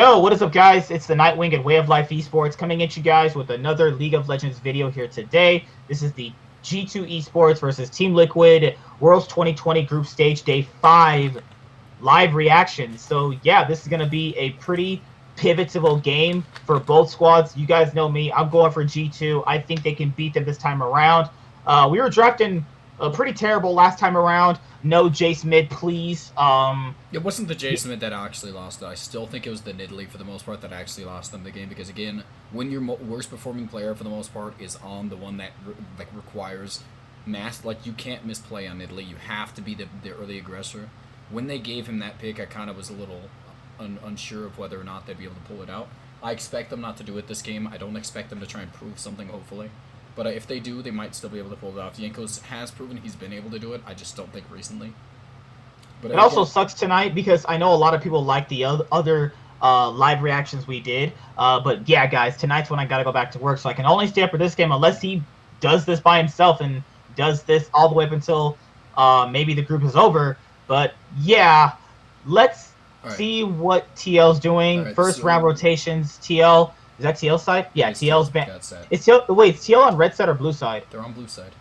Yo, what is up, guys? It's the Nightwing and Way of Life Esports coming at you guys with another League of Legends video here today. This is the G2 Esports versus Team Liquid Worlds 2020 Group Stage Day 5 live reaction. So, yeah, this is going to be a pretty pivotal game for both squads. You guys know me. I'm going for G2. I think they can beat them this time around. We were drafting pretty terrible last time around. No Jace mid, please. It wasn't the Jace mid that actually lost it. I still think it was the Nidalee for the most part that actually lost them the game because, again, when your worst performing player for the most part is on the one that requires mass, like you can't misplay on Nidalee. You have to be the early aggressor. When they gave him that pick, I kind of was a little unsure of whether or not they'd be able to pull it out. I expect them not to do it this game. I don't expect them to try and prove something, hopefully. But if they do, they might still be able to pull it off. Jankos has proven he's been able to do it. I just don't think recently. But it also sucks tonight because I know a lot of people like the other live reactions we did. But yeah, guys, tonight's when I got to go back to work. So I can only stay up for this game unless he does this by himself and does this all the way up until maybe the group is over. But yeah, let's see what TL's doing. First round rotations, TL. Is that TL side? Yeah, TL's ban. It's TL. Wait, is TL on red side or blue side? They're on blue side.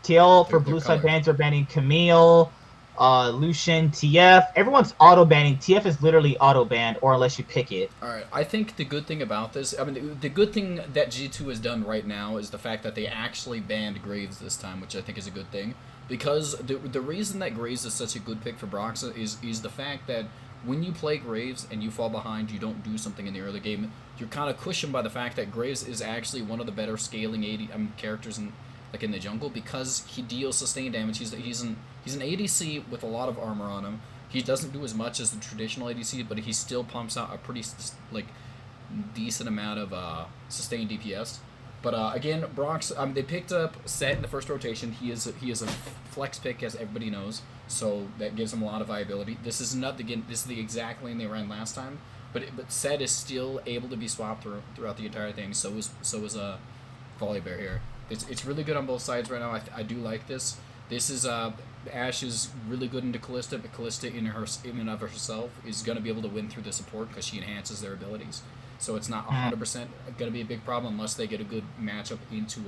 TL for blue side bans are banning Camille, Lucian, TF. Everyone's auto banning. TF is literally auto banned, or unless you pick it. All right. I think the good thing about this, I mean, the good thing that G2 has done right now is the fact that they actually banned Graves this time, which I think is a good thing. Because the reason that Graves is such a good pick for Broxah is the fact that when you play Graves and you fall behind, you don't do something in the early game, you're kind of cushioned by the fact that Graves is actually one of the better scaling characters in the jungle because he deals sustained damage. He's an ADC with a lot of armor on him. He doesn't do as much as the traditional ADC, but he still pumps out a pretty decent amount of sustained DPS. But again, Brox, they picked up Set in the first rotation. He is a flex pick, as everybody knows, so that gives him a lot of viability. This is the exact lane they ran last time, but Set is still able to be swapped throughout the entire thing. So is Volibear here. It's really good on both sides right now. I do like this. This is Ashe is really good into Kalista, but Kalista in and of herself is going to be able to win through the support because she enhances their abilities. So it's not 100% going to be a big problem unless they get a good matchup into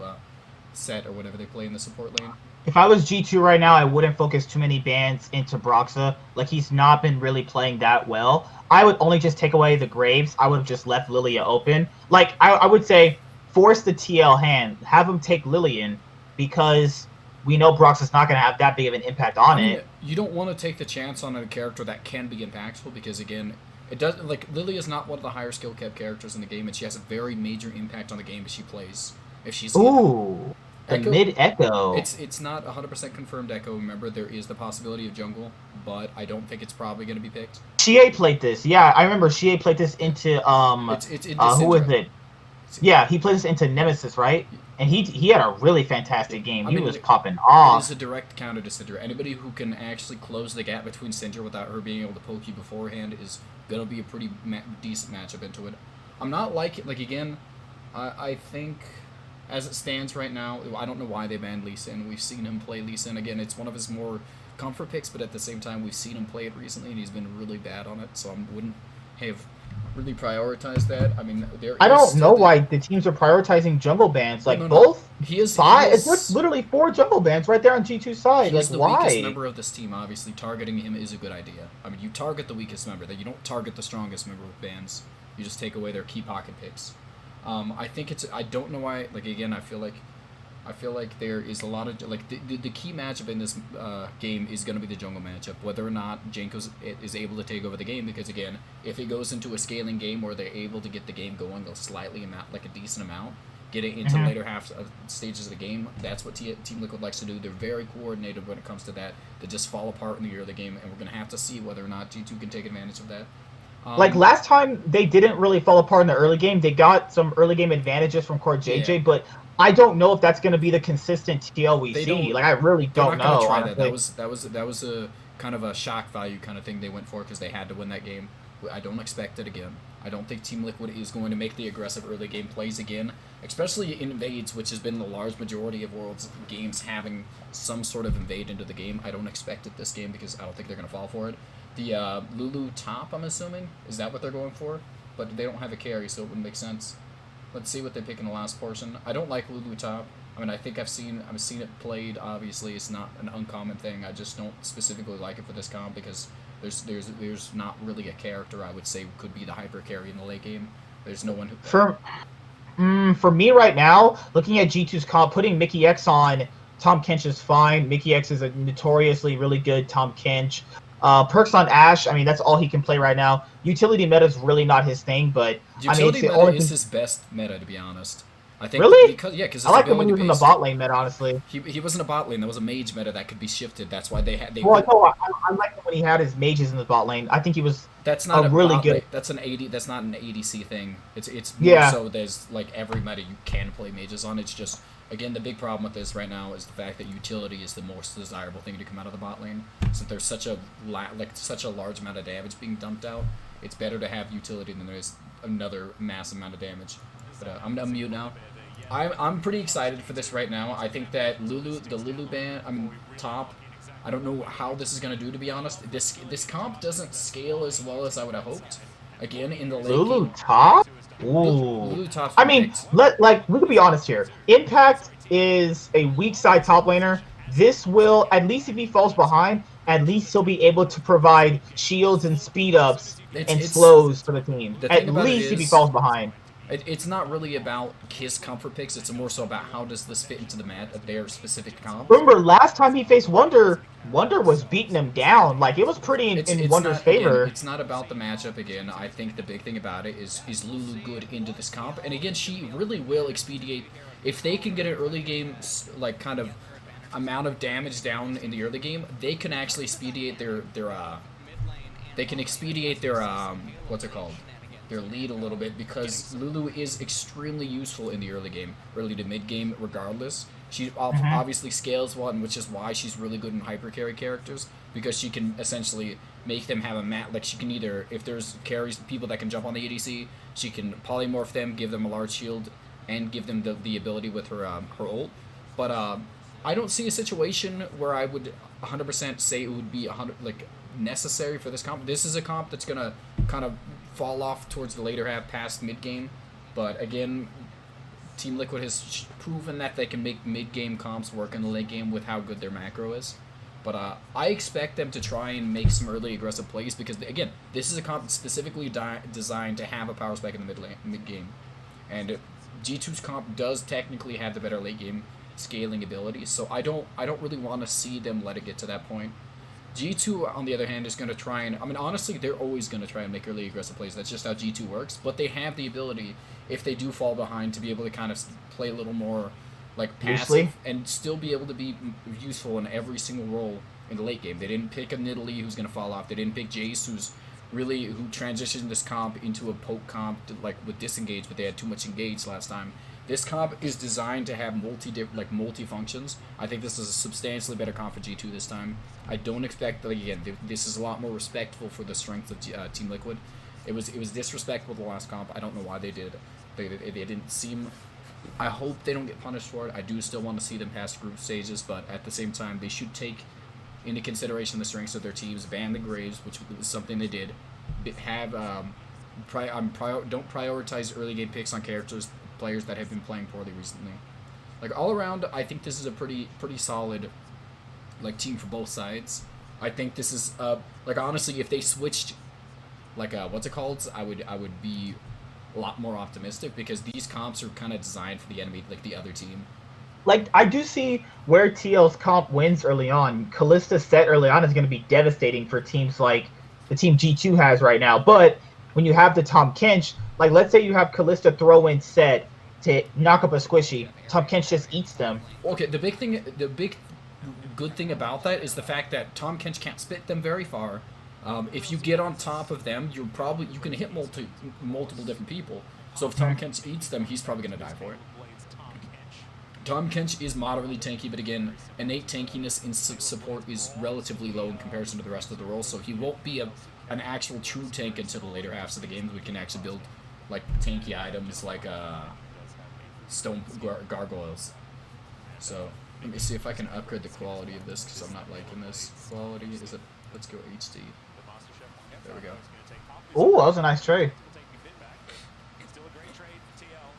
Set or whatever they play in the support lane. If I was G2 right now, I wouldn't focus too many bans into Broxah. Like, he's not been really playing that well. I would only just take away the Graves. I would have just left Lilia open. Like, I would say force the TL hand. Have him take Lilian because we know Broxah's not going to have that big of an impact on it. You don't want to take the chance on a character that can be impactful because, again, it does Lilia is not one of the higher skill cap characters in the game, and she has a very major impact on the game if she plays. If she's the mid Echo. It's not 100% confirmed Echo. Remember, there is the possibility of jungle, but I don't think it's probably going to be picked. Xie played this. Yeah, I remember Xie played this into who was it? Yeah, he played this into Nemesis, right? And he had a really fantastic game. He was popping off. It is a direct counter to Syndra. Anybody who can actually close the gap between Syndra without her being able to poke you beforehand is going to be a pretty decent matchup into it. I'm not again, I think as it stands right now, I don't know why they banned Lee Sin. We've seen him play Lee Sin. Again, it's one of his more comfort picks, but at the same time, we've seen him play it recently, and he's been really bad on it, so I wouldn't have really prioritized that. I mean, I don't know why the teams are prioritizing jungle bans. Like, both sides, it's literally 4 jungle bans right there on G2 side. He's like, the why? weakest member of this team. Obviously, targeting him is a good idea. I mean, you target the weakest member. That you don't target the strongest member with bans. You just take away their key pocket picks. I think it's. I don't know why. Like, again, I feel like there is a lot of the key matchup in this game is going to be the jungle matchup. Whether or not Jankos is able to take over the game, because again, if it goes into a scaling game where they're able to get the game going a decent amount, getting into later stages of the game, that's what Team Liquid likes to do. They're very coordinated when it comes to that. They just fall apart in the early game, and we're going to have to see whether or not G2 can take advantage of that. Like, last time, they didn't really fall apart in the early game. They got some early game advantages from Core JJ, but I don't know if that's going to be the consistent TL we see. Like, I really don't know. Try that. That was a kind of a shock value kind of thing they went for because they had to win that game. I don't expect it again. I don't think Team Liquid is going to make the aggressive early game plays again, especially in invades, which has been the large majority of Worlds games having some sort of invade into the game. I don't expect it this game because I don't think they're going to fall for it. The Lulu top, I'm assuming, is that what they're going for? But they don't have a carry, so it wouldn't make sense. Let's see what they pick in the last portion. I don't like Lulu top. I mean, I think I've seen it played. Obviously, it's not an uncommon thing. I just don't specifically like it for this comp because there's not really a character I would say could be the hyper carry in the late game. There's no one who. For me right now, looking at G2's comp, putting Mikyx on Tahm Kench is fine. Mikyx is a notoriously really good Tahm Kench. Perks on Ashe, I mean, that's all he can play right now. Utility meta is really not his thing, but utility meta is his best meta, to be honest. I think really? Because I like him when he was in the bot lane meta, honestly. He wasn't a bot lane. That was a mage meta that could be shifted. That's why they had. Well, no, I like him when he had his mages in the bot lane. I think he was. That's not a really good. Lane. That's an AD. That's not an ADC thing. It's more so there's like every meta you can play mages on. It's just again the big problem with this right now is the fact that utility is the most desirable thing to come out of the bot lane. Since there's such a large amount of damage being dumped out, it's better to have utility than there is another massive amount of damage. But I'm gonna mute now. I'm pretty excited for this right now. I think that the Lulu ban, top. I don't know how this is gonna do, to be honest. This comp doesn't scale as well as I would have hoped. Again, in the late Lulu game. top. Ooh. Lulu top. I mean, we could be honest here. Impact is a weak side top laner. This will, at least if he falls behind, at least he'll be able to provide shields and speed ups and slows for the team. At least if he falls behind. It's not really about his comfort picks. It's more so about how does this fit into the mat of their specific comp. Remember, last time he faced Wunder was beating him down. Like, it was pretty in Wunder's favor. Again, it's not about the matchup again. I think the big thing about it is Lulu good into this comp? And again, she really will expedite. If they can get an early game, like, kind of amount of damage down in the early game, they can actually expedite their what's it called? Their lead a little bit because Lulu is extremely useful in the early game, early to mid game regardless. She obviously scales well, which is why she's really good in hyper carry characters because she can essentially make them have a mat. Like she can either, if there's carries, people that can jump on the ADC, she can polymorph them, give them a large shield, and give them the ability with her ult. But I don't see a situation where I would 100% say it would be necessary for this comp. This is a comp that's gonna kind of fall off towards the later half past mid-game, but again, Team Liquid has proven that they can make mid-game comps work in the late game with how good their macro is. But I expect them to try and make some early aggressive plays because, again, this is a comp specifically designed to have a power spike in the mid-game. And G2's comp does technically have the better late-game scaling ability, so I don't really want to see them let it get to that point. G2, on the other hand, is going to try and... honestly, they're always going to try and make early aggressive plays. That's just how G2 works. But they have the ability, if they do fall behind, to be able to kind of play a little more, passive and still be able to be useful in every single role in the late game. They didn't pick a Nidalee who's going to fall off. They didn't pick Jace, who transitioned this comp into a poke comp, with disengage, but they had too much engage last time. This comp is designed to have multi functions. I think this is a substantially better comp for G2 this time. I don't expect this is a lot more respectful for the strength of Team Liquid. It was disrespectful the last comp. I don't know why they did it. They didn't seem. I hope they don't get punished for it. I do still want to see them past group stages, but at the same time, they should take into consideration the strengths of their teams. Ban the Graves, which is something they did. Have don't prioritize early game picks on players that have been playing poorly recently. All around, I think this is a pretty solid team for both sides. I think this is honestly, if they switched what's it called, I would be a lot more optimistic because these comps are kind of designed for the enemy, the other team. I do see where TL's comp wins early on. Kalista set early on is going to be devastating for teams like the team G2 has right now. But when you have the Tahm Kench, let's say you have Kalista throw in set to knock up a squishy, Tahm Kench just eats them. Okay, the big good thing about that is the fact that Tahm Kench can't spit them very far. If you get on top of them, you can hit multiple different people. So if Tahm Kench eats them, he's probably going to die for it. Tahm Kench is moderately tanky, but again, innate tankiness in support is relatively low in comparison to the rest of the role, so he won't be an actual true tank until the later halves of the game. We can actually build like tanky items like stone gargoyles. So let me see if I can upgrade the quality of this because I'm not liking this quality. Is it? Let's go HD. There we go. Oh, that was a nice trade.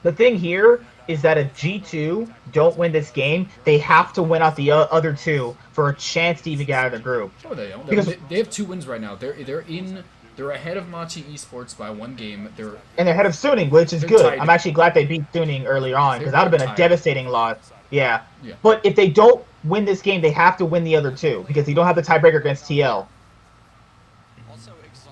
The thing here is that if G2 don't win this game, they have to win out the other two for a chance to even get out of the group. Oh, they don't. Because They have 2 wins right now. They're ahead of Machi Esports by 1 game. and they're ahead of Suning, which is They're good. tied. I'm actually glad they beat Suning earlier on because that would have been a tied. devastating loss. Yeah. Yeah. But if they don't win this game, they have to win the other two because they don't have the tiebreaker against TL.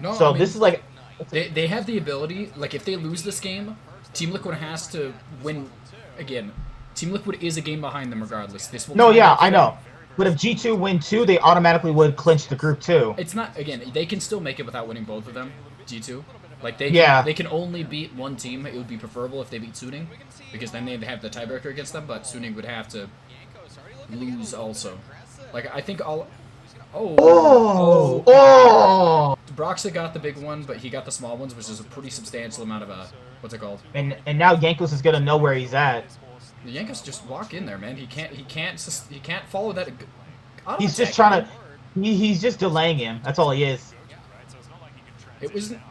No, So I mean, this is like they have the ability. Like if they lose this game, Team Liquid has to win again. Team Liquid is a game behind them regardless. This will no, tie yeah, up for I them. know. But if G2 win 2, they automatically would clinch the group too. It's not again. They can still make it without winning both of them. G2, like they Yeah. they can only beat one team. It would be preferable if they beat Suning, because then they'd have the tiebreaker against them. But Suning would have to lose also. Like I think all. Oh! Broxa got the big one, but he got the small ones, which is a pretty substantial amount of what's it called? And now Yankos is gonna know where he's at. The Yankees just walk in there, man. He can't follow that. Auto He's just attack. trying to. He's just delaying him. That's all he is. It wasn't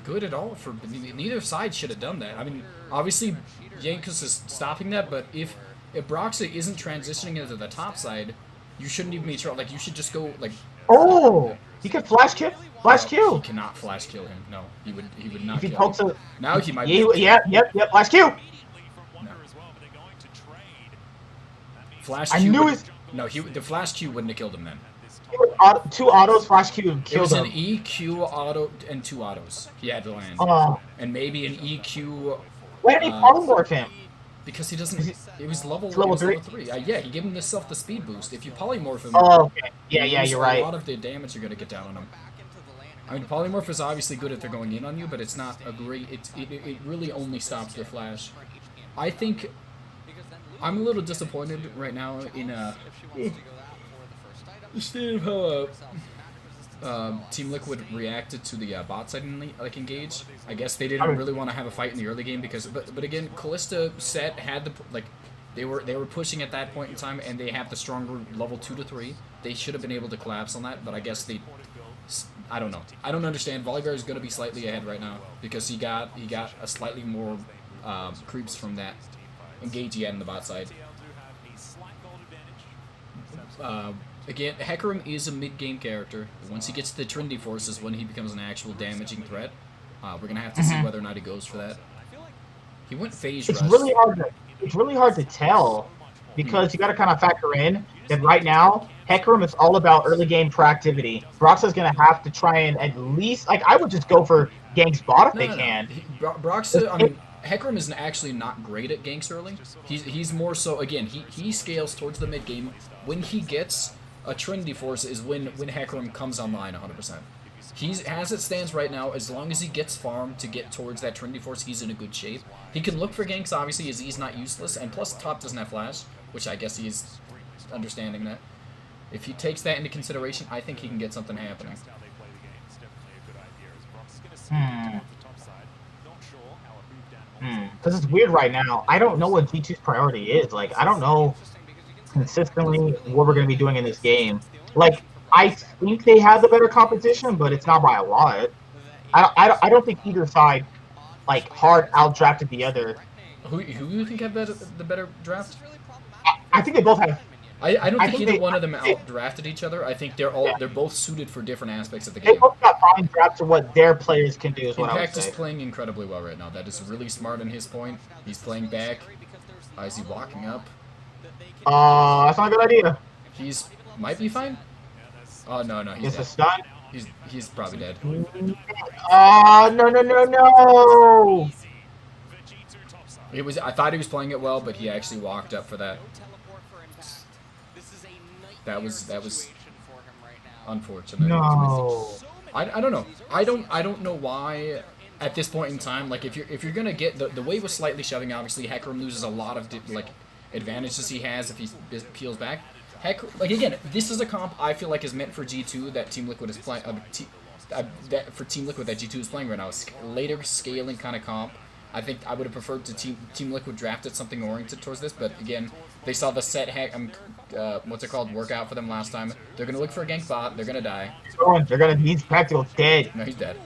good at all for neither side should have done that. I mean, obviously, Yankees is stopping that, but if Broxa isn't transitioning into the top side, you shouldn't even be trying. Like you should just go like. Oh! He could flash kill. Flash He kill. cannot flash kill him. No, he would not. If he kill pokes him. a. Now he might. Yeah, yep. Flash kill. Flash I Q knew would- it. No, the flash Q wouldn't have killed him then. 2 autos, flash Q, and It killed was an him. EQ auto and 2 autos. He had to land, Oh. and maybe an EQ Why did he polymorph him? because he doesn't. It was level. It's level it was level 3. Yeah, he gave himself the speed boost. If you polymorph him, Oh, okay. you Yeah, lose you're A right. lot of the damage you're gonna get down on him. I mean, polymorph is obviously good if they're going in on you, but it's not a great. It really only stops their flash. I think I'm a little disappointed right now in the state of how Team Liquid reacted to the bot side engage. I guess they didn't really want to have a fight in the early game because, but again, Callista set had the they were pushing at that point in time, and they have the stronger level 2 to 3. They should have been able to collapse on that, but I guess they. I don't know. I don't understand. Volibear is going to be slightly ahead right now because he got a slightly more creeps from that engage he had in the bot side. Again, Hecarim is a mid-game character. Once he gets the Trinity Forces, when he becomes an actual damaging threat, we're gonna have to see whether or not he goes for that. He went phase It's rush. really hard to tell because you got to kind of factor in that right now Hecarim is all about early game proactivity. Broxa's gonna have to try and at least I would just go for ganks bot if they can. Broxa, I mean, Hecarim is actually not great at ganks early. He's more so, again, he scales towards the mid game. When he gets a Trinity Force is when Hecarim comes online 100%. As it stands right now, as long as he gets farm to get towards that Trinity Force, he's in a good shape. He can look for ganks, obviously, as he's not useless, and plus top doesn't have flash, which I guess he's understanding that. If he takes that into consideration, I think he can get something happening. Because it's weird right now. I don't know what G2's priority is. Like, I don't know consistently what we're going to be doing in this game. Like, I think they have the better competition, but it's not by a lot. I don't think either side, like, hard out-drafted the other. Who you think have the better draft? I think they both have. I don't I think think either they- one of them out-drafted each other. I think they're both suited for different aspects of the They game. both got fine drafts to what their players can do, is what I would Impact is say. playing incredibly well right now. That is really smart on his point. He's playing back. Is he walking up? That's not a good idea. He's might be fine. Oh no, he's It's a dead. stun. He's probably dead. No. I thought he was playing it well, but he actually walked up for that. That was unfortunate. No. I don't know. I don't know why at this point in time. Like if you're gonna get the wave was slightly shoving. Obviously, Hecarim loses a lot of advantages he has if he peels back. Heck, like again, this is a comp I feel like is meant for G2 that Team Liquid is playing. That for Team Liquid that G2 is playing right now. Later scaling kind of comp. I think I would have preferred to Team Liquid drafted something oriented towards this, but again, they saw the set what's it called, work out for them last time. They're gonna look for a gank bot. They're gonna die. He's practical dead. No, he's dead.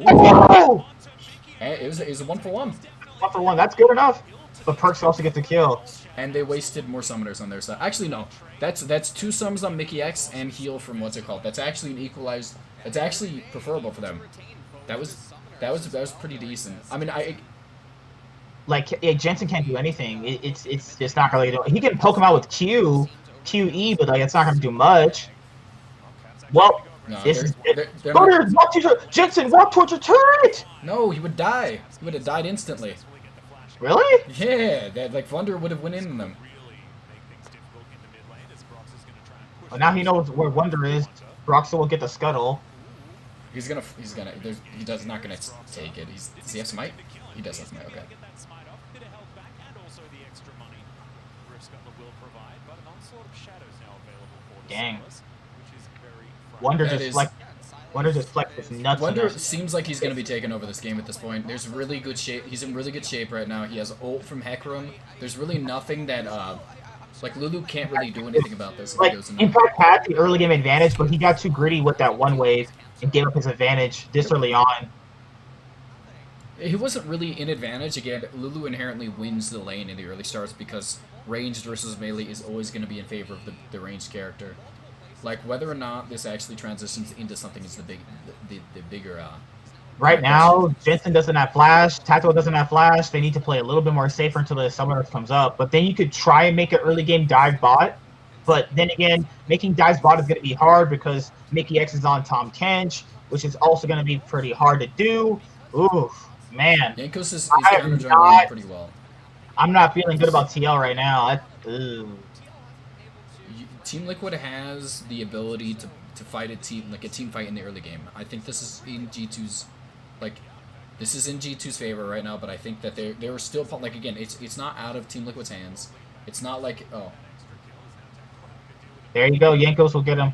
Oh! It was a 1-for-1. 1-for-1. That's good enough. But Perkz also gets a kill. And they wasted more summoners on their side. Actually, no. That's 2 summons on Mikyx and heal from what's it called. That's actually an equalized. That's actually preferable for them. That was pretty decent. I mean, Jensen can't do anything. It's just not really doing. He can poke him out with QE, but like it's not gonna do much. Well, no, Jensen, walk towards your turret. No, he would die. He would have died instantly. Really? Yeah, like Wunder would have went in them. Well, now he knows where Wunder is. Broxah will get the scuttle. He does not gonna take it. Does he have smite? He does have smite. Okay. Dang. Wunder just flexed his nuts. Wunder seems like he's gonna be taking over this game at this point. There's really good shape. He's in really good shape right now. He has ult from Hecarim. There's really nothing that like Lulu can't really do anything about this. Like Impact had the early game advantage, but he got too greedy with that one wave and gave up his advantage this early on. He wasn't really in advantage. Again, Lulu inherently wins the lane in the early starts because ranged versus melee is always going to be in favor of the ranged character. Like whether or not this actually transitions into something is the bigger. Right now, Jensen doesn't have flash. Tactical doesn't have flash. They need to play a little bit more safer until the summoner comes up. But then you could try and make an early game dive bot. But then again, making dives bot is going to be hard because Mikyx is on Tahm Kench, which is also going to be pretty hard to do. Oof, man. Jankos is counter-jungling pretty well. I'm not feeling good about TL right now. Team Liquid has the ability to fight a team fight in the early game. I think this is in G2's favor right now, but I think that they were still like again, it's not out of Team Liquid's hands. It's not like there you go, Jankos will get him.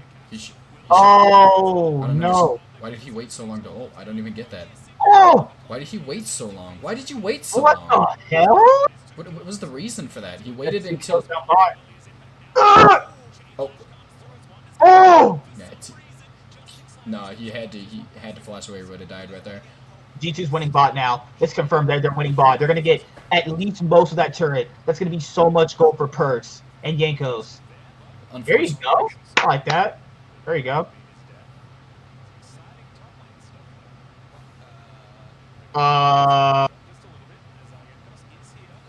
No. Why did he wait so long to ult? I don't even get that. Oh! Why did he wait so long? Why did you wait so long? What the hell? What was the reason for that? He waited until. Oh. Oh! Yeah, no, he had to flash away. He would have died right there. G2's winning bot now. It's confirmed that they're winning bot. They're gonna get at least most of that turret. That's gonna be so much gold for Perkz and Jankos. There you go. I like that. There you go.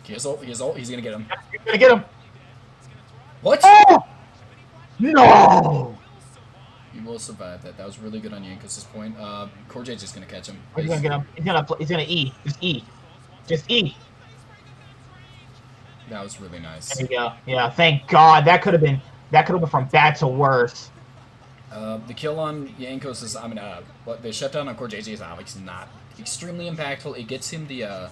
He has ult. He's gonna get him. He's gonna get him. What? Oh! No! He will survive that. That was really good on Jankos' point. CoreJ's just gonna catch him. He's gonna get him. He's gonna E. Just E. Just E. That was really nice. There you go. Yeah, thank God. That could have been from bad to worse. The kill on Jankos is, the shutdown on CoreJJ is obviously not extremely impactful. It gets him the,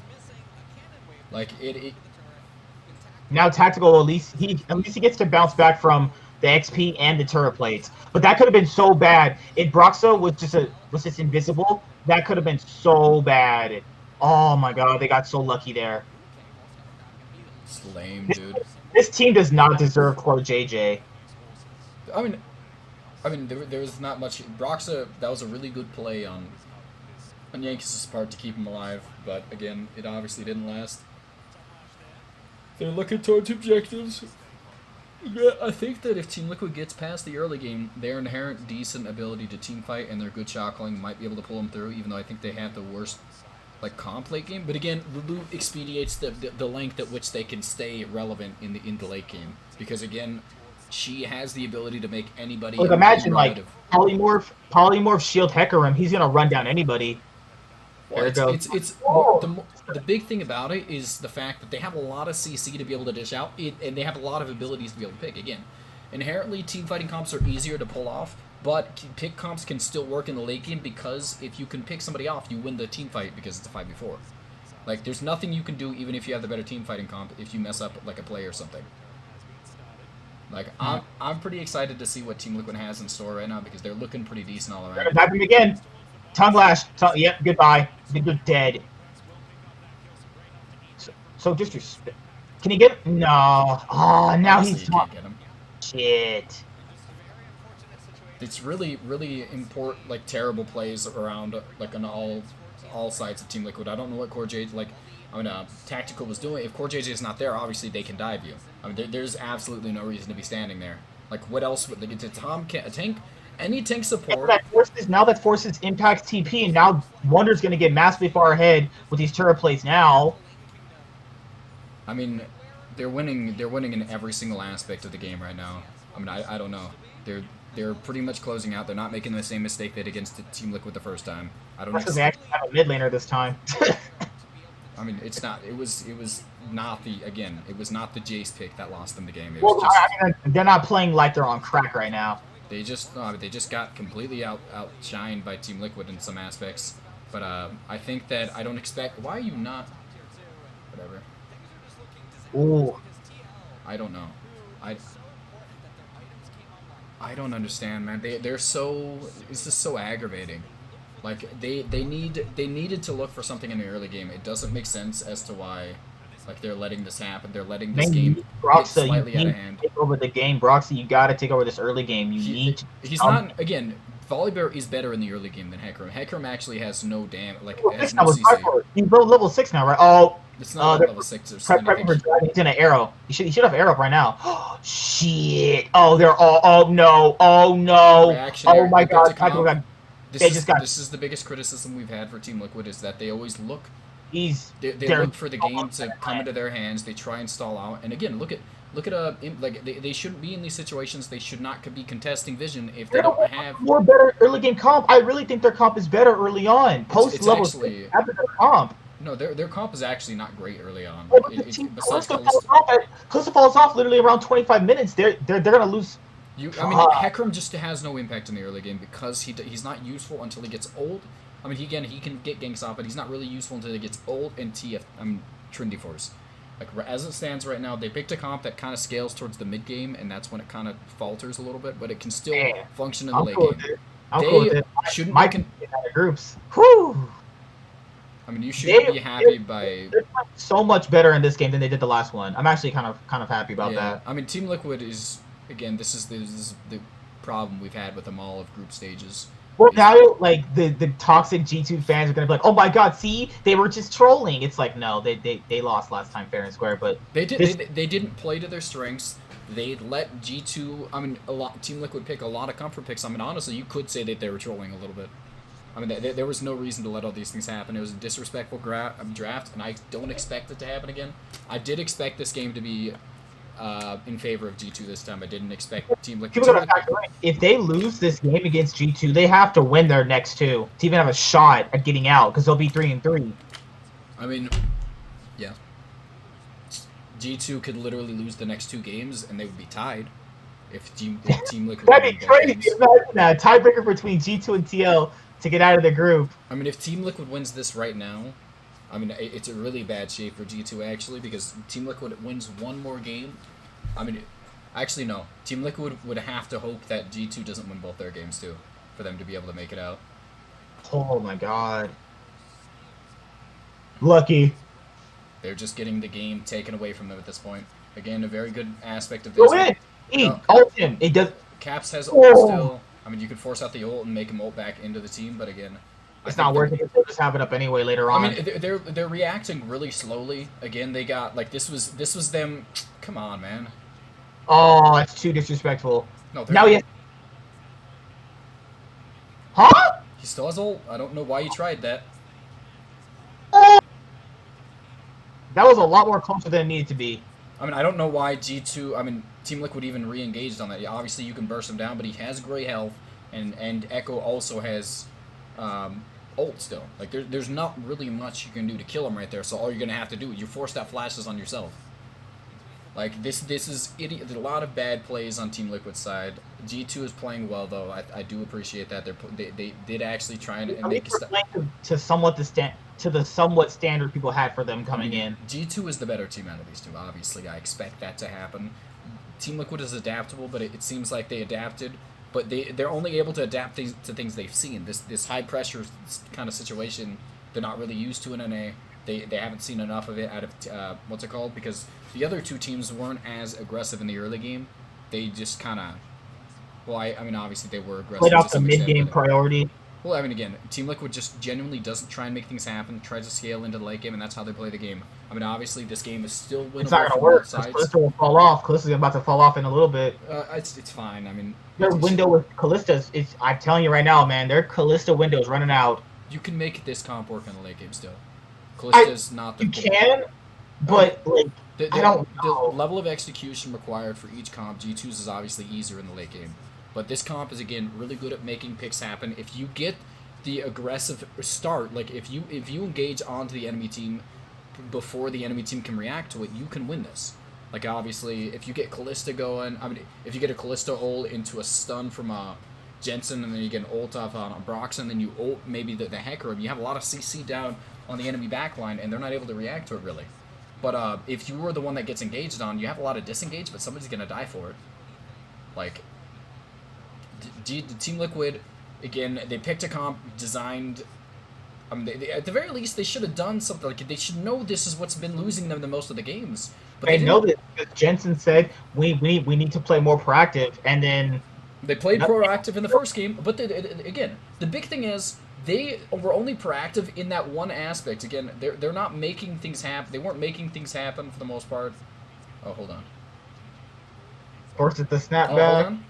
Now Tactical, at least he gets to bounce back from the XP and the turret plates. But that could have been so bad. If Broxah was just invisible, that could have been so bad. Oh my God, they got so lucky there. It's lame, dude. This team does not deserve CoreJJ. I mean, there was not much. Broxah, that was a really good play on Jankos' part to keep him alive, but again, it obviously didn't last. They're looking towards objectives. Yeah, I think that if Team Liquid gets past the early game, their inherent decent ability to team fight and their good shot calling might be able to pull them through, even though I think they have the worst comp late game. But again, Lulu expedites the length at which they can stay relevant in the late game, because again, she has the ability to make anybody. Like imagine polymorph shield Hecarim. He's gonna run down anybody. Well, the big thing about it is the fact that they have a lot of CC to be able to dish out, and they have a lot of abilities to be able to pick. Again, inherently, team fighting comps are easier to pull off, but pick comps can still work in the late game because if you can pick somebody off, you win the team fight because it's a 5v4. Like, there's nothing you can do even if you have the better team fighting comp if you mess up like a play or something. Like, I'm pretty excited to see what Team Liquid has in store right now because they're looking pretty decent all around. Dive him again. Tongue lash. Yep, goodbye. You're dead. So disrespect. Can he get him? No. Oh, now Honestly, he's you can't get him. Shit. It's really, really important, like, terrible plays around, like, on all sides of Team Liquid. I don't know what Core JJ, like, I mean, Tactical was doing. If Core JJ is not there, obviously they can dive you. I mean, there's absolutely no reason to be standing there. Like, what else would, like, it's a tank, any tank support. Now that forces Impact's TP, and now Wonder's going to get massively far ahead with these turret plates now. I mean, they're winning in every single aspect of the game right now. I mean, I don't know. They're pretty much closing out. They're not making the same mistake they did against Team Liquid the first time. I don't know. Because they actually have a mid laner this time. I mean, it's not. It was not the It was not the Jace pick that lost them the game. It Well, was just, I mean, they're not playing like they're on crack right now. they just got completely outshined by Team Liquid in some aspects. But I think that I don't expect. Why are you not? Whatever. Ooh. I don't know. I don't understand, man. They're so. It's just so aggravating. Like they needed to look for something in the early game. It doesn't make sense as to why, like, they're letting this happen. They're letting this game get Broxah, slightly you out need of hand. to take over the game. Broxah, you got to take over this early game. He's not again. Volibear is better in the early game than Hecarim. Hecarim actually has no has no CC. He's level 6 now, right? Oh, it's not level 6 or something. He's in an arrow. He should have arrow right now. Shit. Oh, they're all. Oh no. Oh no. Oh my god. This is the biggest criticism we've had for Team Liquid is that they always look. They look for the game to come into their hands. They try and stall out. And again, look at like they shouldn't be in these situations. They should not be contesting vision if they don't have more better early game comp. I really think their comp is better early on. Post level actually better comp. No, their comp is actually not great early on. Callisto falls off literally around 25 minutes. They're gonna lose. I mean, Hecarim just has no impact in the early game because he's not useful until he gets old. I mean, he can get ganks off, but he's not really useful until he gets old and Trinity Force. Like, as it stands right now, they picked a comp that kind of scales towards the mid game, and that's when it kind of falters a little bit, but it can still function in the late game. They shouldn't be groups. Whew. I mean, you should be happy by. They're playing so much better in this game than they did the last one. I'm actually kind of happy about that. I mean, Team Liquid is again. This is the problem we've had with them all of group stages. Well, now, like, the toxic G2 fans are going to be like, oh my god, see? They were just trolling. It's like, no, they lost last time fair and square, but... They didn't play to their strengths. They let G2... I mean, Team Liquid pick a lot of comfort picks. I mean, honestly, you could say that they were trolling a little bit. I mean, there was no reason to let all these things happen. It was a disrespectful draft, and I don't expect it to happen again. I did expect this game to be... in favor of G2 this time. I didn't expect Team Liquid to... If they lose this game against G2, they have to win their next two to even have a shot at getting out, because they'll be 3-3. I mean, yeah. G2 could literally lose the next two games, and they would be tied if Team Liquid... That'd be crazy. Imagine that. Tiebreaker between G2 and TL to get out of the group. I mean, if Team Liquid wins this right now, I mean, it's a really bad shape for G2, actually, because Team Liquid wins one more game. I mean, actually, no. Team Liquid would have to hope that G2 doesn't win both their games, too, for them to be able to make it out. Oh, my God. Lucky. They're just getting the game taken away from them at this point. Again, a very good aspect of this. Go in! Ult him! It does... Caps has ult still. I mean, you could force out the ult and make him ult back into the team, but again... It's not worth it. They'll just have it up anyway later on. I mean, they're reacting really slowly. Again, they got like this was them. Come on, man. Oh, that's too disrespectful. No, now he. Huh? He still has ult. I don't know why you tried that. Oh! That was a lot more closer than it needed to be. I mean, I don't know why G2. I mean, Team Liquid even re-engaged on that. Yeah, obviously, you can burst him down, but he has gray health, and Echo also has. Ult still. Like, there's not really much you can do to kill him right there, so all you're going to have to do is you force that flashes on yourself. Like, this is idiot. There's a lot of bad plays on Team Liquid's side. G2 is playing well, though. I do appreciate that. They did actually try and make a step. To somewhat the stand. to the somewhat standard people had for them coming in. G2 is the better team out of these two. Obviously, I expect that to happen. Team Liquid is adaptable, but it seems like they adapted, but they're only able to adapt to things they've seen. This high pressure kind of situation, they're not really used to in NA. They haven't seen enough of it out of what's it called? Because the other two teams weren't as aggressive in the early game. They just kind of, well, I mean, obviously they were aggressive. Played off the mid-game priority. Well, I mean, again, Team Liquid just genuinely doesn't try and make things happen, tries to scale into the late game, and that's how they play the game. I mean, obviously, this game is still winnable. It's not going to work, because Kalista will fall off. Kalista's about to fall off in a little bit. It's fine. I mean... Their window with Kalista is, I'm telling you right now, man, their Kalista window is running out. You can make this comp work in the late game still. Kalista's not the... You can, but, like, I don't know. The level of execution required for each comp, G2's is obviously easier in the late game. But this comp is, again, really good at making picks happen. If you get the aggressive start, like if you engage onto the enemy team before the enemy team can react to it, you can win this. Like, obviously, if you get Kalista going, I mean, if you get a Kalista ult into a stun from Jensen, and then you get an ult off on Broxton, and then you ult maybe the Hecarim, you have a lot of CC down on the enemy backline, and they're not able to react to it, really. But if you were the one that gets engaged on, you have a lot of disengage, but somebody's going to die for it. Like, Team Liquid, again, they picked a comp designed... I mean, at the very least, they should have done something. Like, they should know this is what's been losing them the most of the games. But they know that, because Jensen said, we need to play more proactive, and then... They played proactive in the first game, but again, the big thing is, they were only proactive in that one aspect. Again, they're not making things happen. They weren't making things happen for the most part. Oh, hold on. Force it the snapback. Oh, hold on.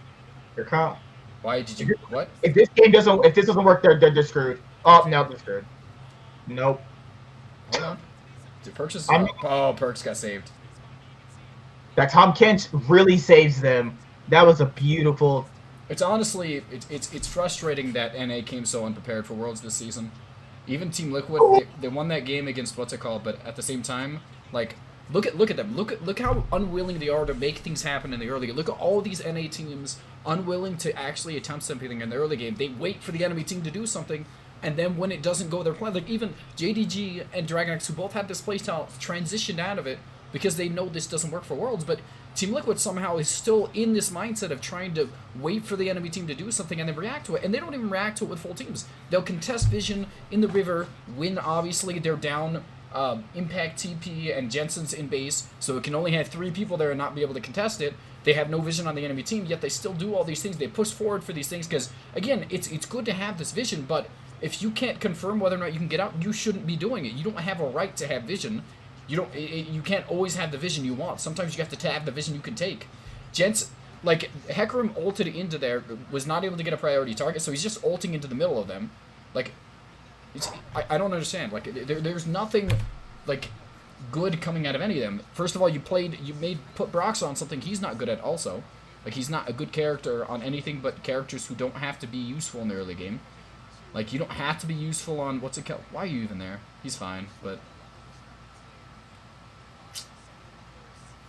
Your comp. Why did you... What? If this doesn't work, they're screwed. Oh, no, they're screwed. Nope. Hold on. Dude, Perks is... Oh, Perks got saved. That Tom Kench really saves them. That was a beautiful... It's honestly... It's frustrating that NA came so unprepared for Worlds this season. Even Team Liquid, they won that game against what's it called, but at the same time, like... Look at them. Look how unwilling they are to make things happen in the early game. Look at all these NA teams unwilling to actually attempt something in the early game. They wait for the enemy team to do something, and then when it doesn't go their plan, like even JDG and DragonX, who both had this playstyle, transitioned out of it because they know this doesn't work for Worlds. But Team Liquid somehow is still in this mindset of trying to wait for the enemy team to do something and then react to it. And they don't even react to it with full teams. They'll contest Vision in the river when obviously they're down. Impact TP and Jensen's in base, so it can only have 3 people there and not be able to contest it. They have no vision on the enemy team, yet they still do all these things. They push forward for these things because, again, it's good to have this vision, but if you can't confirm whether or not you can get out, you shouldn't be doing it. You don't have a right to have vision. You can't always have the vision you want. Sometimes you have to have the vision you can take. Like, Hecarim ulted into there, was not able to get a priority target, so he's just ulting into the middle of them. Like, I don't understand. Like, there's nothing, like, good coming out of any of them. First of all, you put Brox on something he's not good at also. Like, he's not a good character on anything but characters who don't have to be useful in the early game. Like, you don't have to be useful on, what's it called? Why are you even there? He's fine, but...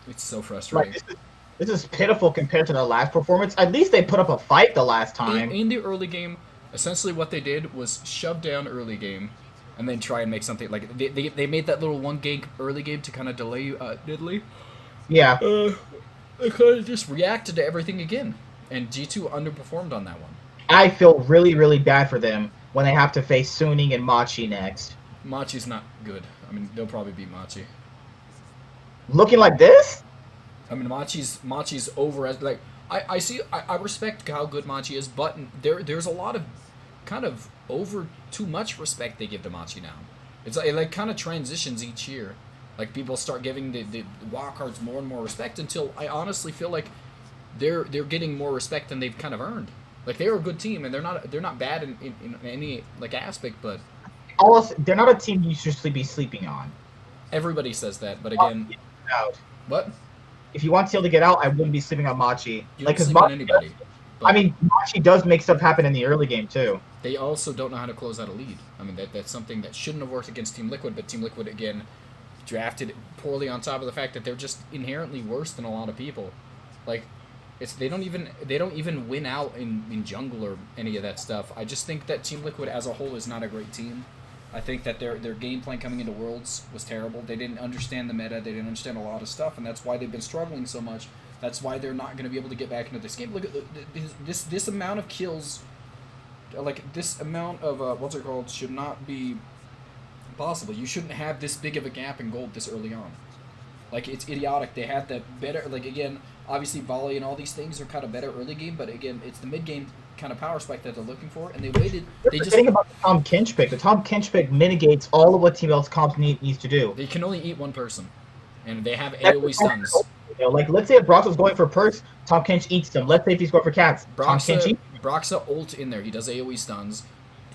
It's so frustrating. Like, this is pitiful compared to their last performance. At least they put up a fight the last time. In the early game... Essentially what they did was shove down early game and then try and make something like they made that little 1 gank early game to kind of delay Diddley. Yeah. They kind of just reacted to everything again, and G2 underperformed on that one. I feel really, really bad for them when they have to face Suning and Machi next. Machi's not good. I mean, they'll probably beat Machi. Looking like this? I mean, Machi's over as like I respect how good Machi is, but there's a lot of kind of over too much respect they give to Machi now. It like kind of transitions each year. Like, people start giving the wildcards more and more respect until I honestly feel like they're getting more respect than they've kind of earned. Like, they're a good team and they're not bad in any like aspect, but they're not a team you should be sleeping on. Everybody says that, but again, what? If you want Teal to get out, I wouldn't be sleeping on Machi. You don't sleep on anybody. I mean, Machi does make stuff happen in the early game, too. They also don't know how to close out a lead. I mean, that's something that shouldn't have worked against Team Liquid, but Team Liquid, again, drafted poorly on top of the fact that they're just inherently worse than a lot of people. Like, they don't even win out in jungle or any of that stuff. I just think that Team Liquid as a whole is not a great team. I think that their game plan coming into Worlds was terrible. They didn't understand the meta. They didn't understand a lot of stuff, and that's why they've been struggling so much. That's why they're not going to be able to get back into this game. Look at this amount of kills, like this amount of what's it called, should not be possible. You shouldn't have this big of a gap in gold this early on. Like, it's idiotic. They had the better, like, again, obviously volley and all these things are kind of better early game, but again, it's the mid game kind of power spike that they're looking for, and they waited. They just forgetting about the Tom Kinch pick. The Tom Kinch pick mitigates all of what Team L's comp needs to do. They can only eat one person, and they have AoE stuns. You know, like, let's say if Broxa's going for perks, Tom Kinch eats them. Let's say if he's going for cats, Tom Kinch eats them. Broxa ult in there. He does AoE stuns.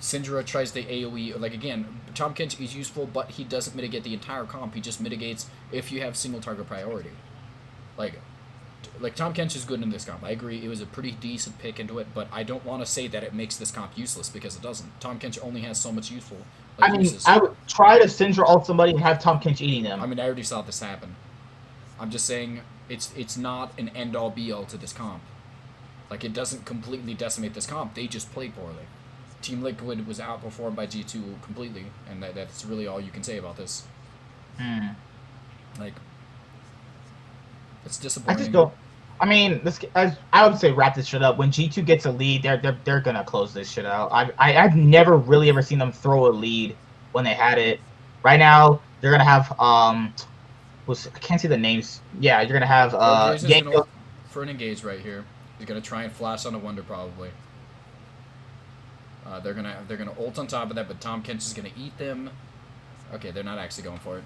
Syndra tries the AoE. Like, again, Tom Kinch is useful, but he doesn't mitigate the entire comp. He just mitigates if you have single target priority. Like Tom Kinch is good in this comp. I agree. It was a pretty decent pick into it, but I don't want to say that it makes this comp useless, because it doesn't. Tom Kinch only has so much useful. Like, I mean, uses. I would try to Syndra ult somebody and have Tom Kinch eating them. I mean, I already saw this happen. I'm just saying it's not an end-all be-all to this comp. Like, it doesn't completely decimate this comp. They just played poorly. Team Liquid was outperformed by G2 completely, and that's really all you can say about this. Like, it's disappointing. I just don't. I mean, I would say wrap this shit up. When G2 gets a lead, they're gonna close this shit out. I've never really ever seen them throw a lead when they had it. Right now, they're gonna have I can't see the names. Yeah, you're gonna have for an engage right here. He's gonna try and flash on a Wonder probably. They're gonna ult on top of that, but Tom Kinch is gonna eat them. Okay, they're not actually going for it.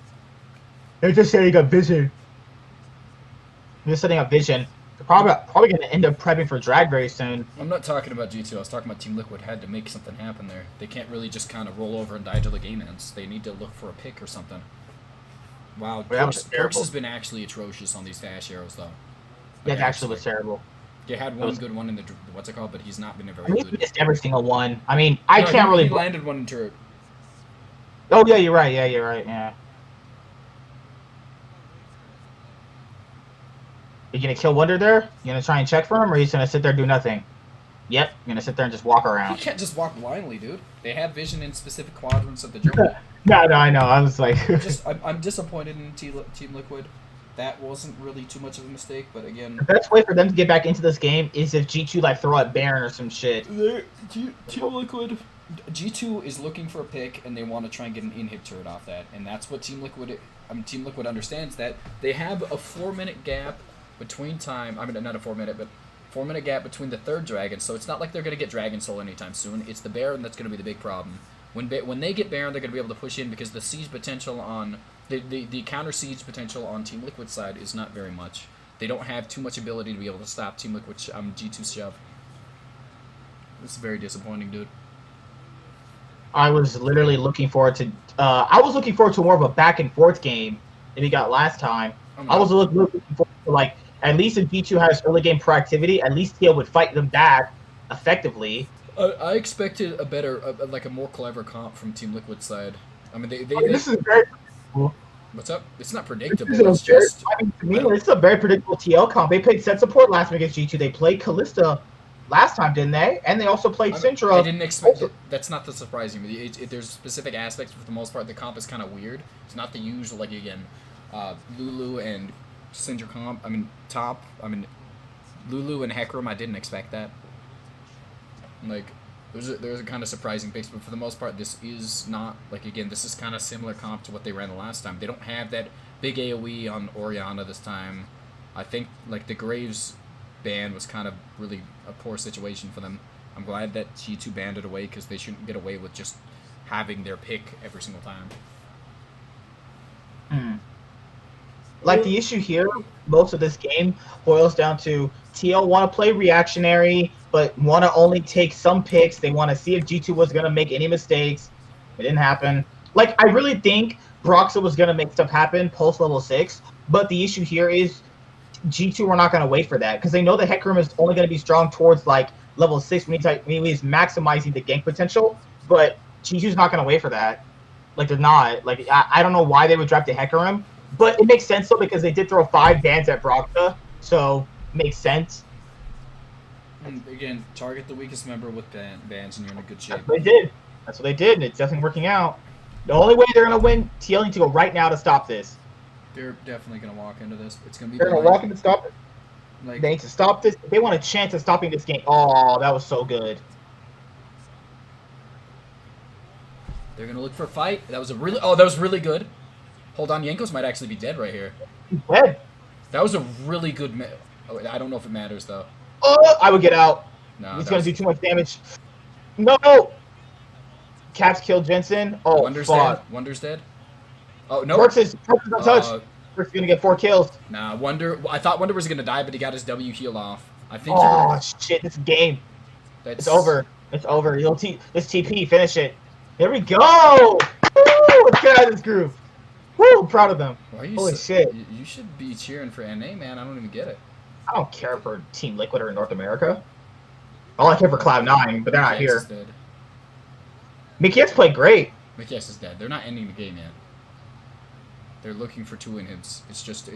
They're just setting up vision. They're setting up vision. They're probably gonna end up prepping for drag very soon. I'm not talking about G2. I was talking about Team Liquid had to make something happen there. They can't really just kind of roll over and die till the game ends. They need to look for a pick or something. Wow, Perks has been actually atrocious on these dash arrows though. That actually was terrible. They had one good one in the what's it called, but he's not been very good. He missed every single one. I mean, I can't really. He landed one in turret. Oh yeah, you're right. Yeah, you're right. Yeah. You gonna kill Wonder there? You gonna try and check for him, or are you just gonna sit there and do nothing? Yep, you're gonna sit there and just walk around. You can't just walk blindly, dude. They have vision in specific quadrants of the jungle. No, I know. I was like, I'm disappointed in Team Liquid. That wasn't really too much of a mistake, but again, the best way for them to get back into this game is if G2 like throw out Baron or some shit. Team Liquid, G2 is looking for a pick, and they want to try and get an in-hit turret off that, and that's what Team Liquid understands, that they have a 4-minute gap between time. I mean, not a 4-minute, but 4-minute gap between the third dragon. So it's not like they're gonna get Dragon Soul anytime soon. It's the Baron that's gonna be the big problem. When they get Baron, they're gonna be able to push in, because the siege potential on the counter siege potential on Team Liquid side is not very much. They don't have too much ability to be able to stop Team Liquid G2's shove. It's very disappointing, dude. I was literally looking forward to. I was looking forward to more of a back and forth game than we got last time. I was looking forward to, like, at least if G2 has early game proactivity, at least TL would fight them back effectively. I expected a more clever comp from Team Liquid side. I mean, this is very predictable. What's up? It's not predictable. It's just. I mean, to me, it's a very predictable TL comp. They played set support last week against G2. They played Kalista last time, didn't they? And they also played Syndra. I didn't expect it. That's not the surprising. There's specific aspects. For the most part, the comp is kind of weird. It's not the usual, like, again, Lulu and Syndra comp. I mean, top. I mean, Lulu and Hecarim, I didn't expect that. Like, there's a kind of surprising picks, but for the most part, this is not, like, again, this is kind of similar comp to what they ran the last time. They don't have that big AoE on Orianna this time. I think, like, the Graves ban was kind of really a poor situation for them. I'm glad that G2 banned it away, because they shouldn't get away with just having their pick every single time. Like, the issue here, most of this game boils down to TL want to play reactionary, but want to only take some picks. They want to see if G2 was going to make any mistakes. It didn't happen. Like, I really think Broxah was going to make stuff happen post level 6, but the issue here is G2 were not going to wait for that, because they know that Hecarim is only going to be strong towards, like, level 6 when he's maximizing the gank potential, but G2's not going to wait for that. Like, they're not. Like, I don't know why they would draft the Hecarim, but it makes sense, though, because they did throw 5 bans at Broxah, so it makes sense. And again, target the weakest member with bans, and you're in a good shape. That's what they did. That's what they did, and it's definitely working out. The only way they're gonna win, TL need to go right now to stop this. They're definitely gonna walk into this. It's gonna be They're gonna blind. walk in to stop it. Like, They need to stop this. They want a chance of stopping this game. Oh, that was so good. they're gonna look for a fight. That was really good. Hold on, Jankos might actually be dead right here. He's dead. That was a really good. Oh, I don't know if it matters though. Oh, I would get out. No, He's that gonna was- do too much damage. No. Caps killed Jensen. Oh, Wonder's fuck. dead. Wonder's dead. Oh no. Perks is untouched. Uh, Perks is gonna get 4 kills. Nah, Wonder. I thought Wonder was gonna die, but he got his W heal off. I think. Oh shit! This game. That's It's over. It's over. This TP. Finish it. There we go. Woo! Let's get out of this group. Woo! I'm proud of them. Why are you Holy so- shit. You should be cheering for NA, man. I don't even get it. I don't care for Team Liquid or North America. All I care for Cloud9, but they're not Mickey X here. is dead. Mickey X played great. Mickey X is dead. They're not ending the game yet. They're looking for 2 inhibs. It's just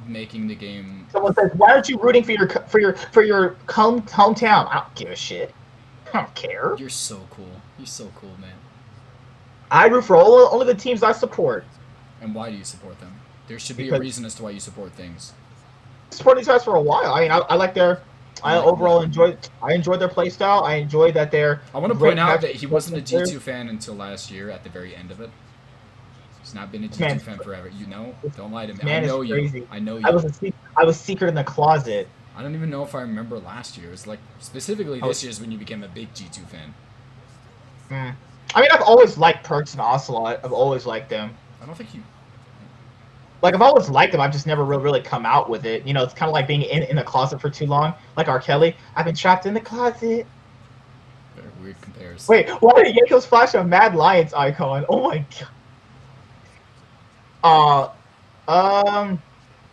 making the game. Someone says, "Why aren't you rooting for your hometown?" I don't give a shit. I don't care. You're so cool. You're so cool, man. I root for only the teams I support. And why do you support them? There should be a Because- reason as to why you support things. Supporting these guys for a while. I mean, I like their. I overall enjoyed their play style. I enjoy that they're. I want to great point out match- that he wasn't a G2 fan until last year at the very end of it. He's not been a G2 Man, fan forever. You know? Don't lie to me. man I is know you. crazy. I know you. I was secret in the closet. I don't even know if I remember last year. It's like specifically this year is when you became a big G2 fan. I mean, I've always liked Perks and Ocelot. I've always liked them. I don't think you. Like, I've always liked them. I've just never really come out with it. You know, it's kind of like being in the closet for too long. Like R. Kelly. I've been trapped in the closet. Very weird comparison. Wait, why did Yankos flash a Mad Lions icon? Oh my god.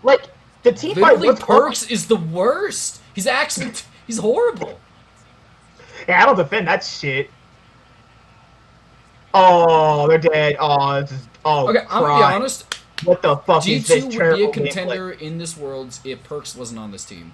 Like, the team fight Literally, was Perks is the worst. He's actually he's horrible. Yeah, I don't defend that shit. Oh, they're dead. Oh, this is. Oh, Okay, I'm gonna be cry. honest. What the fuck is G2 this would be terrible a gameplay? contender in this world if Perks wasn't on this team.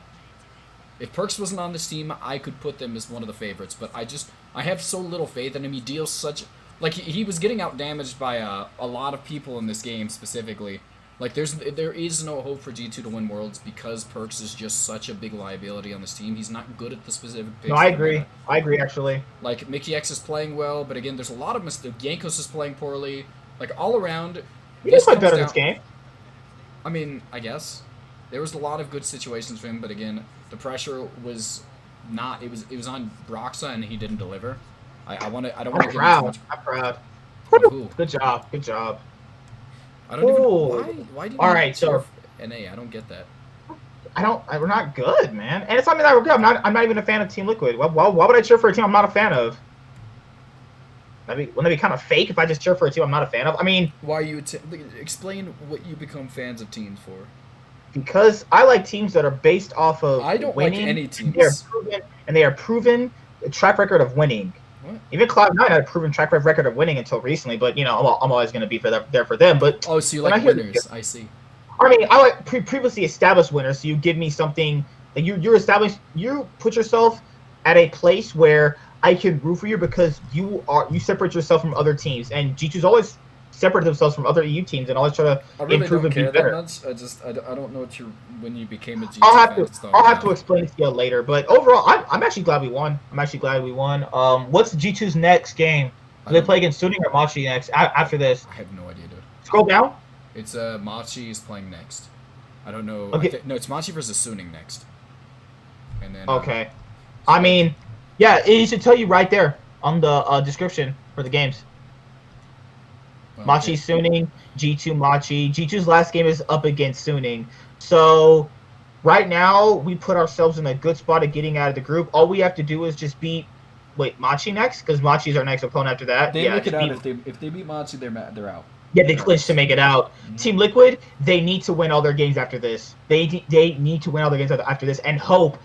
If Perks wasn't on this team, I could put them as one of the favorites. But I have so little faith in him. He deals such like he was getting out damaged by a lot of people in this game specifically. Like there is no hope for G2 to win Worlds because Perks is just such a big liability on this team. He's not good at the specific picks. No, I agree. I agree, actually. Like Mickey X is playing well, but again, there's a lot of mistakes. Jankos is playing poorly. Like all around. He can play comes better down- this game. I mean, I guess there was a lot of good situations for him, but again, the pressure was not. It was on Broxa, and he didn't deliver. I don't want to I'm give him too proud. much. I'm proud. Who? Good job. Good job. I don't even. Ooh. Why do you? All not right, so- cheer for NA? I don't get that. We're not good, man. And it's not that we're good. I'm not even a fan of Team Liquid. Why would I cheer for a team I'm not a fan of? Wouldn't that be kind of fake if I just cheer for a team I'm not a fan of? I mean, Why you explain what you become fans of teams for? because I like teams that are based off of I don't winning. like any and They are teams. proven, and they are proven a track record of winning. What? Even Cloud9 had a proven track record of winning until recently, but you know I'm always going to be there for them. But Oh, so you When like I hear winners? I see. I mean, I like previously established winners. So you give me something that you established. You put yourself at a place where I can root for you because you separate yourself from other teams, and G2's always separated themselves from other EU teams and always try to I really improve don't and be care that better. much. I don't know what when you became a G2 I'll have fan, to it's not I'll have bad. to explain it to you later. But overall, I'm actually glad we won. I'm actually glad we won. What's G2's next game? I Do they don't- play against Suning or Machi next? After this, I have no idea, dude. scroll down. It's Machi is playing next. I don't know. Okay. No, it's Machi versus Suning next. And then Okay. I mean, yeah, it should tell you right there on the description for the games. well, Machi okay. Suning, G2 Machi. G2's last game is up against Suning. So right now we put ourselves in a good spot of getting out of the group. All we have to do is just beat Machi next, because Machi's our next opponent after that. They yeah, make it just out if they beat Machi, they're out. Yeah, they clinch to make it out. Team Liquid, they need to win all their games after this. They need to win all their games after this and hope.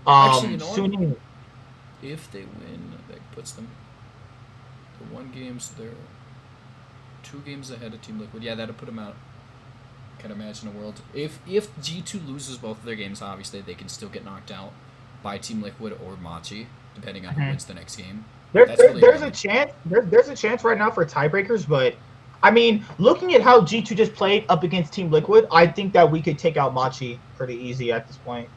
Actually, you know what? Suning. If they win, that puts them to 1 game, so they're 2 games ahead of Team Liquid. Yeah, that'll put them out. Can't imagine a world. If G2 loses both of their games, obviously they can still get knocked out by Team Liquid or Machi, depending on who Mhm. wins the next game. There's That's really a good. chance. There's a chance right now for tiebreakers, but I mean, looking at how G2 just played up against Team Liquid, I think that we could take out Machi pretty easy at this point.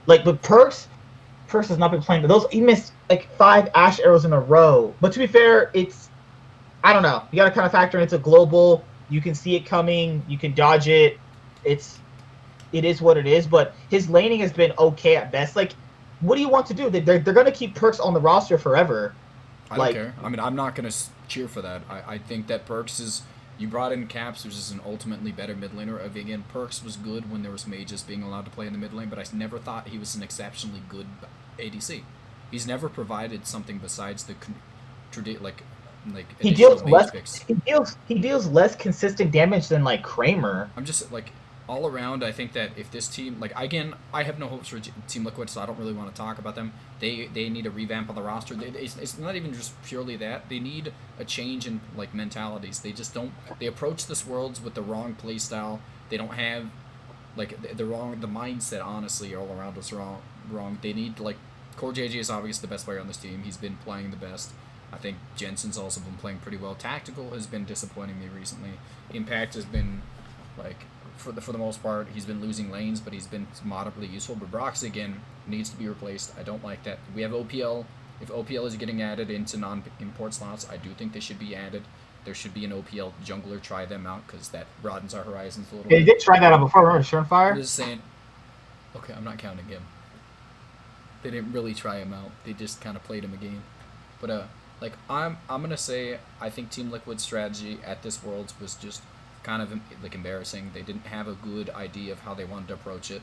Like, but Perks has not been playing. But he missed like 5 Ash arrows in a row. But to be fair, I don't know. You got to kind of factor in it's a global. You can see it coming. You can dodge it. It is what it is. But his laning has been okay at best. Like, what do you want to do? They're going to keep Perks on the roster forever. I don't care. I mean, I'm not going to cheer for that. I think that Perks is... You brought in Caps, which is an ultimately better mid laner. Again, Perks was good when there was mages being allowed to play in the mid lane, but I never thought he was an exceptionally good ADC. He's never provided something besides the he deals less. Picks. He deals less consistent damage than like Kramer. I'm just like all around. I think that if this team, like again, I have no hopes for Team Liquid, so I don't really want to talk about them. They need a revamp on the roster. It's not even just purely that. They need a change in like mentalities. They just don't. They approach this Worlds with the wrong play style. They don't have like the mindset. Honestly, all around us wrong. They need like CoreJJ is obviously the best player on this team. He's been playing the best. I think Jensen's also been playing pretty well. Tactical has been disappointing me recently. Impact has been like. For the most part, he's been losing lanes, but he's been moderately useful. But Brox, again, needs to be replaced. I don't like that. We have OPL. If OPL is getting added into non-import slots, I do think they should be added. There should be an OPL jungler. Try them out, because that broadens our horizons a little bit. They did try that out before, remember Surenfire? I'm just saying... Okay, I'm not counting him. They didn't really try him out. They just kind of played him a game. But, like, I'm going to say, I think Team Liquid's strategy at this Worlds was just... kind of like embarrassing. They didn't have a good idea of how they wanted to approach it.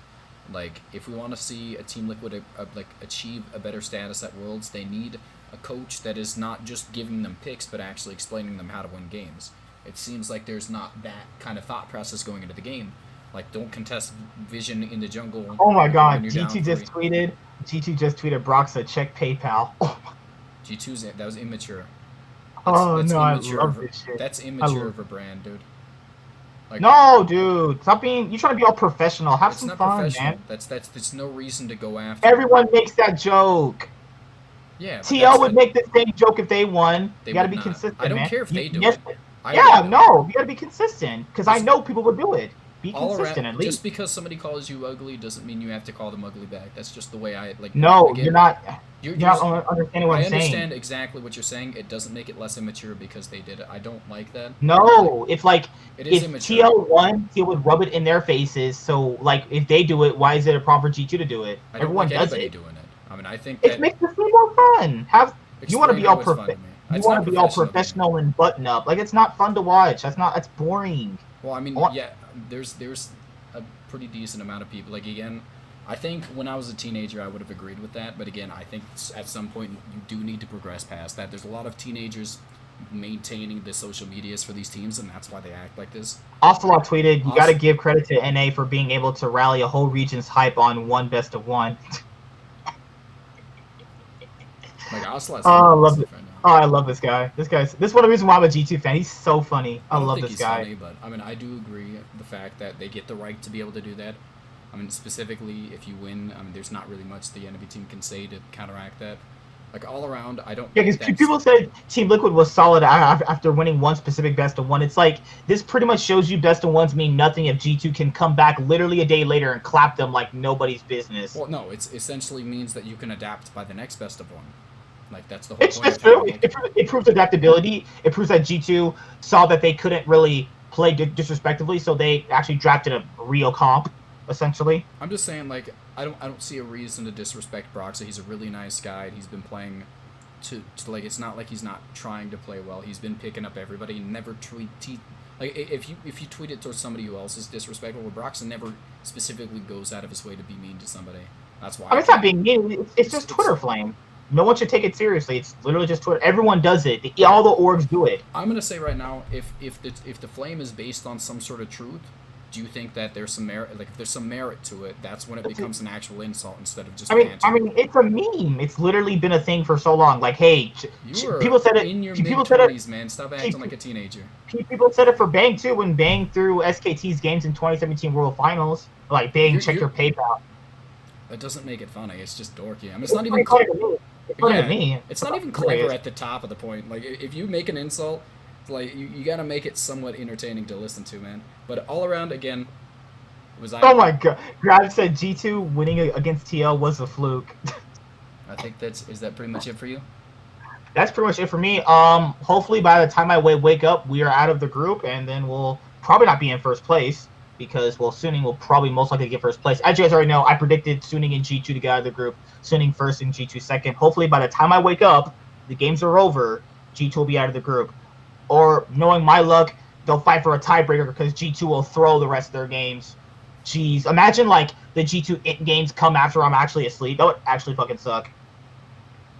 Like, if we want to see a Team Liquid like achieve a better status at Worlds, they need a coach that is not just giving them picks, but actually explaining them how to win games. It seems like there's not that kind of thought process going into the game. Like, don't contest vision in the jungle. Oh my god, G2 just tweeted Broxa, check PayPal. G2's that was immature. That's I love this shit. That's immature of a brand, dude. Like, no, dude, stop being. You're trying to be all professional. Have some fun, man. There's no reason to go after. Everyone makes that joke. Yeah. TL would make the same joke if they won. You got to be consistent, man. I don't care if they do it. You got to be consistent because I know people would do it. Be consistent at least. Just because somebody calls you ugly doesn't mean you have to call them ugly back. That's just the way I like. No, again, you're not. You're not understanding what I'm saying. I understand exactly what you're saying. It doesn't make it less immature because they did it. I don't like that. No, if immature. TL won, TL would rub it in their faces. So like, if they do it, why is it a problem for G2 to do it? Everyone does it. Doing it. I mean, I think it makes the thing more fun. You want to be all professional and button up. Like, it's not fun to watch. That's boring. Well, I mean, yeah, there's a pretty decent amount of people. Like, again, I think when I was a teenager, I would have agreed with that. But again, I think at some point you do need to progress past that. There's a lot of teenagers maintaining the social medias for these teams, and that's why they act like this. Ocelot tweeted, you got to give credit to NA for being able to rally a whole region's hype on one best of one. Like, Ocelot's I love it. Oh, I love this guy. This is one of the reasons why I'm a G2 fan. He's so funny. I love this guy. Funny, but I mean, I do agree the fact that they get the right to be able to do that. I mean, specifically if you win, I mean, there's not really much the enemy team can say to counteract that. Like, all around, I don't. Yeah, because people said Team Liquid was solid after winning one specific best of one. It's like, this pretty much shows you best of ones mean nothing if G2 can come back literally a day later and clap them like nobody's business. Well, no, it essentially means that you can adapt by the next best of one. Like, that's the whole point. It's true. It proves adaptability. It proves that G2 saw that they couldn't really play disrespectively, so they actually drafted a real comp, essentially. I'm just saying, like, I don't see a reason to disrespect Broxa. He's a really nice guy. He's been playing to like, it's not like he's not trying to play well. He's been picking up everybody. Never like, if you tweet it towards somebody who else is disrespectful, well, Broxa never specifically goes out of his way to be mean to somebody. That's why. I mean, it's not being mean. It's just Twitter flame. No one should take it seriously. It's literally just Twitter. Everyone does it. All the orgs do it. I'm gonna say right now, if the flame is based on some sort of truth, do you think that there's some merit? Like, if there's some merit to it, that's when it becomes an actual insult instead of just. I mean, it's a meme. It's literally been a thing for so long. Like, hey, people said it. In your mid-20s, man. Stop acting like a teenager. People said it for Bang too when Bang threw SKT's games in 2017 World Finals. Like, Bang, check your PayPal. That doesn't make it funny. It's just dorky. I mean, it's not even. It's not even clever at the top of the point. Like, if you make an insult Like you got to make it somewhat entertaining to listen to, man. But all around, again, was I? Oh my god, Grab said G2 winning against TL was a fluke. I think is that pretty much it for you? That's pretty much it for me. Hopefully by the time I wake up, we are out of the group, and then we'll probably not be in first place because, well, Suning will probably most likely get first place. As you guys already know, I predicted Suning and G2 to get out of the group. Suning first and G2 second. Hopefully by the time I wake up, the games are over, G2 will be out of the group. Or, knowing my luck, they'll fight for a tiebreaker because G2 will throw the rest of their games. Jeez, imagine, like, the G2 games come after I'm actually asleep. That would actually fucking suck.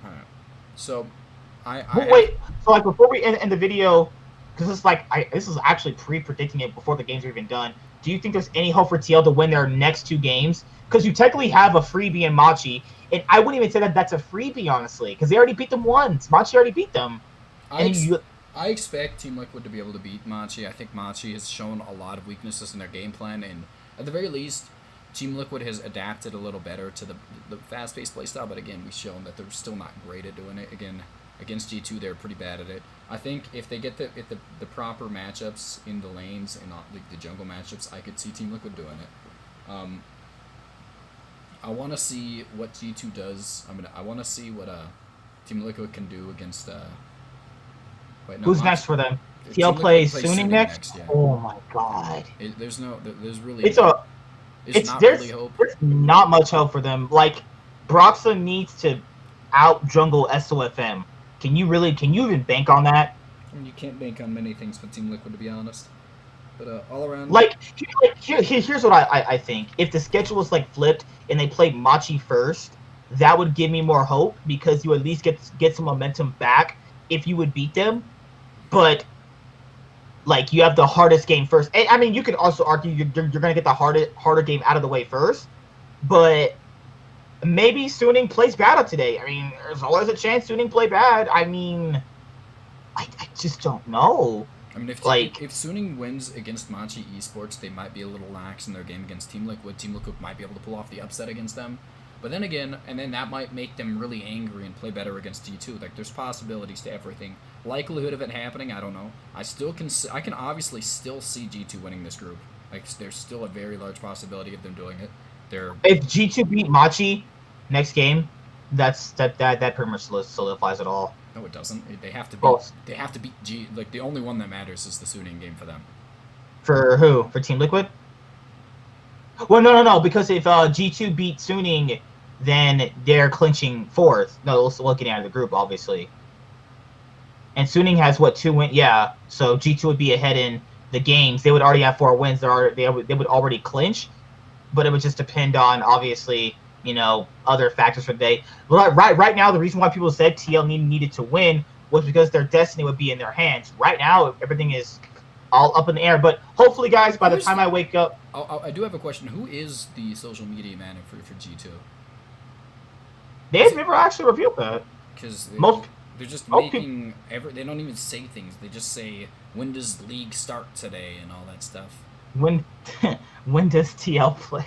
Alright. So, Wait, so, like, before we end the video, because this is actually pre-predicting it before the games are even done, do you think there's any hope for TL to win their next 2 games? Because you technically have a freebie in Machi, and I wouldn't even say that that's a freebie, honestly, because they already beat them once. Machi already beat them. I expect Team Liquid to be able to beat Machi. I think Machi has shown a lot of weaknesses in their game plan, and at the very least, Team Liquid has adapted a little better to the fast-paced playstyle, but again, we've shown that they're still not great at doing it. Again, against G2, they're pretty bad at it. I think if they get the proper matchups in the lanes and not the jungle matchups, I could see Team Liquid doing it. I want to see what G2 does. I want to see what Team Liquid can do against. Wait, no, Who's next for them? TL plays Suning next? Yeah. Oh my god. There's There's not much hope for them. Like, Broxah needs to out jungle SOFM. Can you even bank on that? I mean, you can't bank on many things with Team Liquid, to be honest. But all around, here's what I think. If the schedule was like flipped and they played Machi first, that would give me more hope because you at least get some momentum back if you would beat them. But like, you have the hardest game first. And, I mean, you could also argue you're gonna get the harder game out of the way first, but maybe Suning plays bad today. I mean, there's always a chance Suning play bad. I mean, I just don't know. I mean, if Suning wins against Machi Esports, they might be a little lax in their game against Team Liquid. Team Liquid might be able to pull off the upset against them. But then again, that might make them really angry and play better against G2. Like, there's possibilities to everything. Likelihood of it happening, I don't know. I can obviously still see G2 winning this group. Like, there's still a very large possibility of them doing it. If G2 beat Machi next game, that pretty much solidifies it all. No, it doesn't. They have to beat. They have to beat G. Like, the only one that matters is the Suning game for them. For who? For Team Liquid? Well, no. Because if G2 beat Suning, then they're clinching 4th. No, we'll get out of the group, obviously. And Suning has what, 2 wins? Yeah. So G2 would be ahead in the games. They would already have 4 wins. They would already clinch, but it would just depend on, obviously, other factors for the day. Right now, the reason why people said TL needed to win was because their destiny would be in their hands. Right now, everything is all up in the air. But hopefully, guys, by the time I wake up... I do have a question. Who is the social media manager for G2? They've never actually revealed that. Because they're just making... They don't even say things. They just say, when does League start today and all that stuff. When does TL play?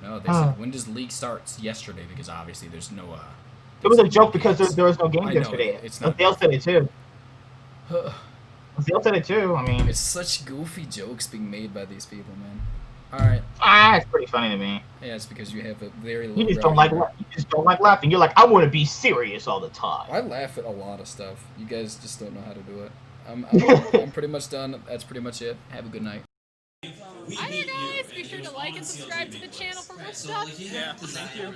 No, they said, when does League starts yesterday, because obviously there's no... it was a joke because there was no game yesterday. It's not. Dale said it too. Dale said it too, I mean... It's such goofy jokes being made by these people, man. Alright. It's pretty funny to me. Yeah, it's because you have a very low... You just don't like laughing. You're like, I want to be serious all the time. I laugh at a lot of stuff. You guys just don't know how to do it. I'm pretty much done. That's pretty much it. Have a good night. Hi there, guys! Be sure to like and subscribe to the channel for more stuff. Yeah, thank you.